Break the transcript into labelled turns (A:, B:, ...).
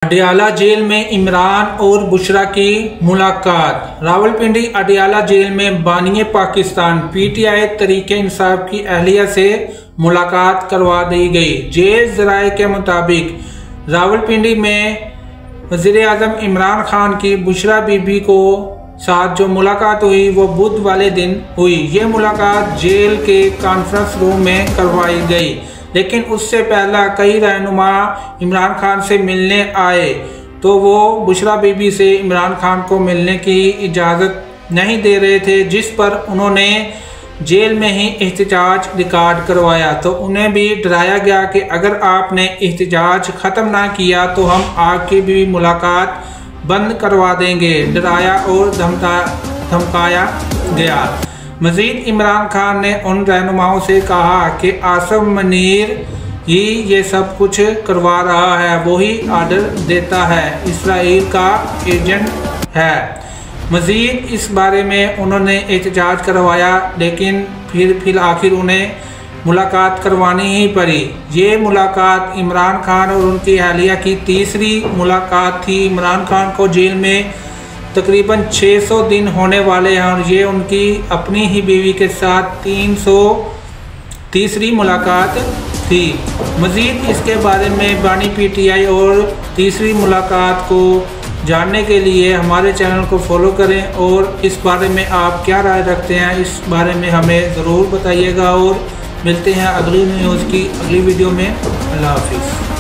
A: Adiala jail में इमरान और बुशरा की मुलाकात। रावलपिंडी अडयाला जेल में बानिए पाकिस्तान पीटीआई तरीके इंसाफ की अहलिया से मुलाकात करवा दी गई। जेल ज़राए के मुताबिक रावलपिंडी में वज़ीर आज़म इमरान खान की बुशरा बीबी को साथ जो मुलाकात हुई वो बुध वाले दिन हुई। ये मुलाकात जेल के कॉन्फ्रेंस रूम में करवाई गई, लेकिन उससे पहला कई रहनुमा इमरान खान से मिलने आए तो वो बुशरा बीबी से इमरान खान को मिलने की इजाज़त नहीं दे रहे थे, जिस पर उन्होंने जेल में ही एहतजाज रिकॉर्ड करवाया। तो उन्हें भी डराया गया कि अगर आपने एहतजाज ख़त्म ना किया तो हम आपकी भी मुलाकात बंद करवा देंगे, डराया और धमकाया गया। मज़ीद इमरान खान ने उन रहनुमाओं से कहा कि आसिम मुनीर ही ये सब कुछ करवा रहा है, वही आर्डर देता है, इसराइल का एजेंट है। मज़ीद इस बारे में उन्होंने एहतजाज करवाया, लेकिन फिर आखिर उन्हें मुलाकात करवानी ही पड़ी। ये मुलाकात इमरान खान और उनकी अहलिया की तीसरी मुलाकात थी। इमरान खान को जेल में तकरीबन 600 दिन होने वाले हैं और ये उनकी अपनी ही बीवी के साथ 330वीं मुलाकात थी। मज़ीद इसके बारे में बानी पीटीआई और तीसरी मुलाकात को जानने के लिए हमारे चैनल को फॉलो करें और इस बारे में आप क्या राय रखते हैं इस बारे में हमें ज़रूर बताइएगा। और मिलते हैं अगली न्यूज़ की अगली वीडियो में। अल्लाह हाफिज़।